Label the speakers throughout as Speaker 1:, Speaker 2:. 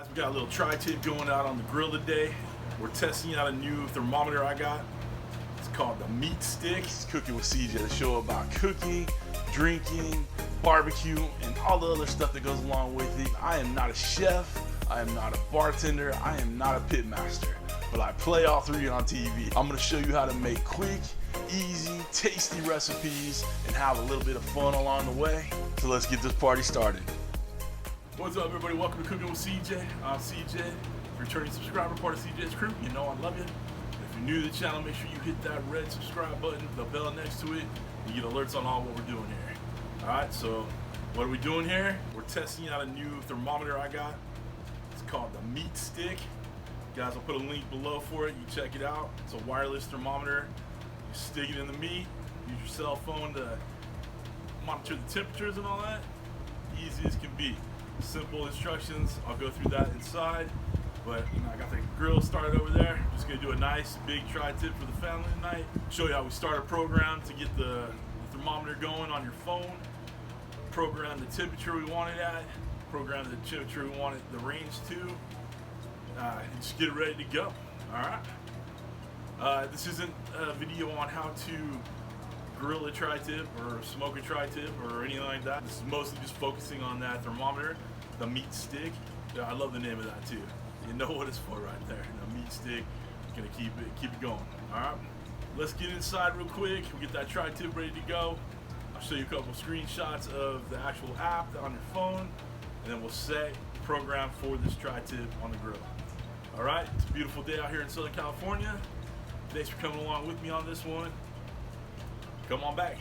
Speaker 1: We got a little tri-tip going out on the grill today. We're testing out a new thermometer I got. It's called the MeatStick. It's Cooking with CJ, the show about cooking, drinking, barbecue, and all the other stuff that goes along with it. I am not a chef, I am not a bartender, I am not a pit master, but I play all three on TV. I'm gonna show you how to make quick, easy, tasty recipes and have a little bit of fun along the way. So let's get this party started. What's up, everybody? Welcome to Cooking with CJ. I'm CJ, returning subscriber, part of CJ's crew. You know I love you. If you're new to the channel, make sure you hit that red subscribe button, the bell next to it. You get alerts on all what we're doing here. All right, so what are we doing here? We're testing out a new thermometer I got. It's called the MeatStick. Guys, I'll put a link below for it. You check it out. It's a wireless thermometer. You stick it in the meat. Use your cell phone to monitor the temperatures and all that. Easy as can be. Simple instructions. I'll go through that inside. But I got the grill started over there. Just gonna do a nice big tri-tip for the family tonight. Show you how we start a program to get the thermometer going on your phone. Program the temperature we want it at. Program the temperature we want it, the range to. And just get it ready to go. All right. This isn't a video on how to grill a tri-tip or smoke a tri-tip or anything like that. This is mostly just focusing on that thermometer, the MeatStick. Yeah, I love the name of that too. You know what it's for right there. The MeatStick. Gonna keep it going. All right. Let's get inside real quick. We get that tri-tip ready to go. I'll show you a couple screenshots of the actual app on your phone, and then we'll set the program for this tri-tip on the grill. All right. It's a beautiful day out here in Southern California. Thanks for coming along with me on this one. Come on back.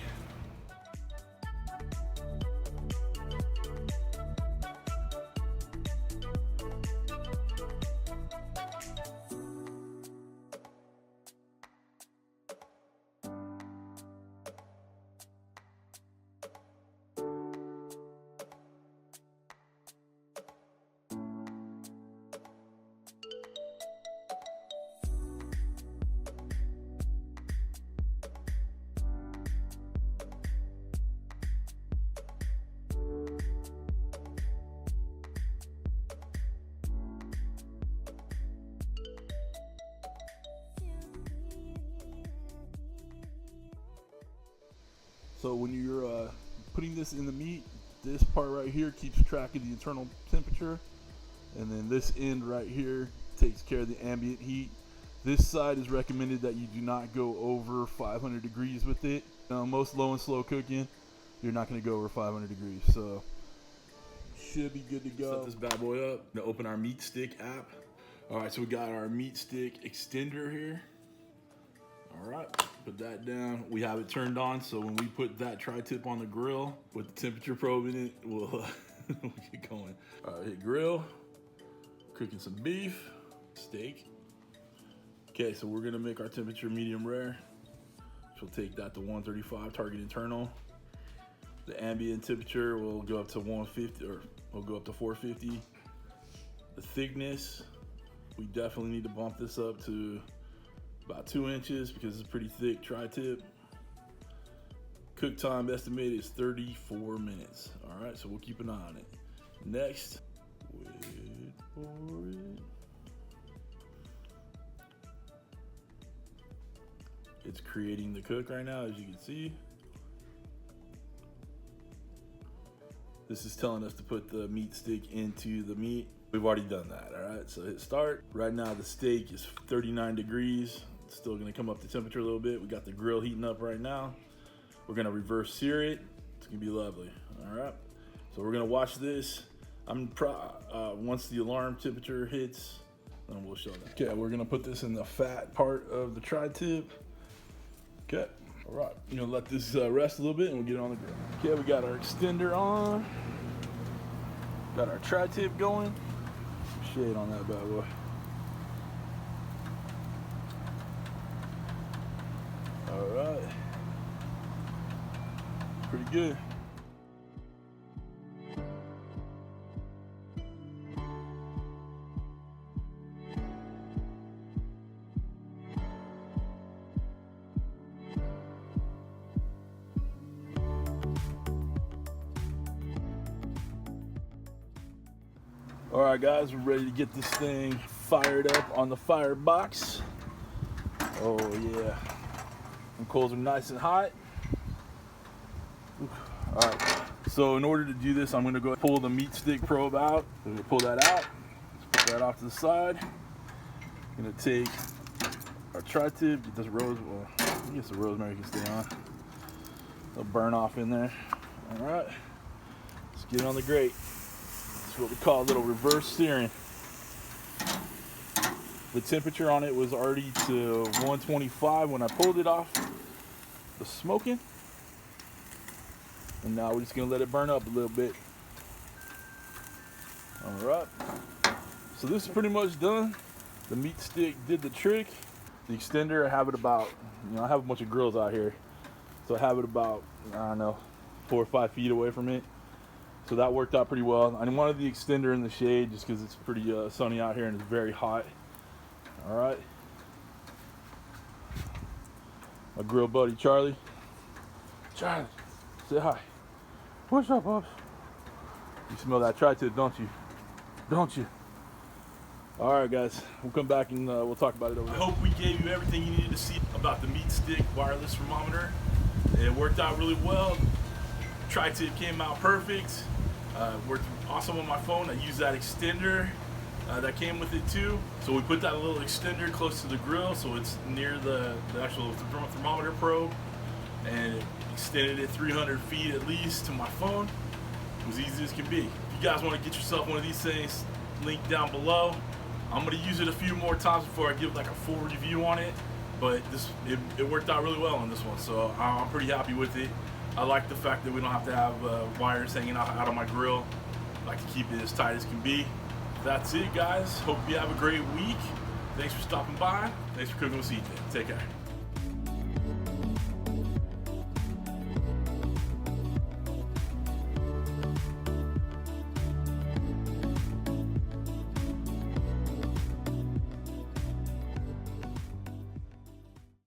Speaker 1: So when you're putting this in the meat, this part right here keeps track of the internal temperature, and then this end right here takes care of the ambient heat. This side is recommended that you do not go over 500 degrees with it. Most low and slow cooking, you're not going to go over 500 degrees, so should be good to go. Set this bad boy up. Gonna open our MeatStick app. All right, so we got our MeatStick extender here. All right, put that down. We have it turned on, so when we put that tri-tip on the grill with the temperature probe in it, we'll get going. All right, hit grill. Cooking some beef, steak. Okay, so we're gonna make our temperature medium rare. So we'll take that to 135, target internal. The ambient temperature will go up to 150, or we'll go up to 450. The thickness, we definitely need to bump this up to about 2 inches because it's a pretty thick tri-tip. Cook time estimated is 34 minutes. All right, so we'll keep an eye on it. Next, wait for it. It's creating the cook right now, as you can see. This is telling us to put the MeatStick into the meat. We've already done that, all right? So hit start. Right now the steak is 39 degrees. It's still gonna come up the temperature a little bit. We got the grill heating up right now. We're gonna reverse sear it. It's gonna be lovely, all right? So we're gonna watch this. Once the alarm temperature hits, then we'll show that. Okay, we're gonna put this in the fat part of the tri-tip. Okay, all right. You know, let this rest a little bit and we'll get it on the grill. Okay, we got our extender on. Got our tri-tip going. Shade on that bad boy. All right. Pretty good. All right, guys, we're ready to get this thing fired up on the firebox. Oh yeah, the coals are nice and hot. All right, so in order to do this, I'm gonna go pull the MeatStick probe out. I'm gonna pull that out. Let's put that off to the side. I'm gonna take our tri-tip, get this I guess the rosemary can stay on. It'll burn off in there. All right, let's get it on the grate. That's what we call a little reverse searing. The temperature on it was already to 125 when I pulled it off the smoking. And now we're just gonna let it burn up a little bit. All right, so this is pretty much done. The MeatStick did the trick. The extender, I have it about, I have a bunch of grills out here. So I have it about, I don't know, 4 or 5 feet away from it. So that worked out pretty well. I wanted the extender in the shade just because it's pretty sunny out here and it's very hot. All right. My grill buddy, Charlie. Charlie, say hi. What's up, Pops? You smell that tri-tip, don't you? Don't you? All right, guys. We'll come back and we'll talk about it over there. I hope we gave you everything you needed to see about the MeatStick wireless thermometer. It worked out really well. Tri-tip came out perfect. Worked awesome on my phone. I used that extender that came with it too. So we put that little extender close to the grill so it's near the actual thermometer probe, and it extended it 300 feet at least to my phone. It was easy as can be. If you guys want to get yourself one of these things, link down below. I'm going to use it a few more times before I give like a full review on it, but it worked out really well on this one, so I'm pretty happy with it. I like the fact that we don't have to have wires hanging out of my grill. I like to keep it as tight as can be. That's it, guys. Hope you have a great week. Thanks for stopping by. Thanks for cooking with CJ. Take care.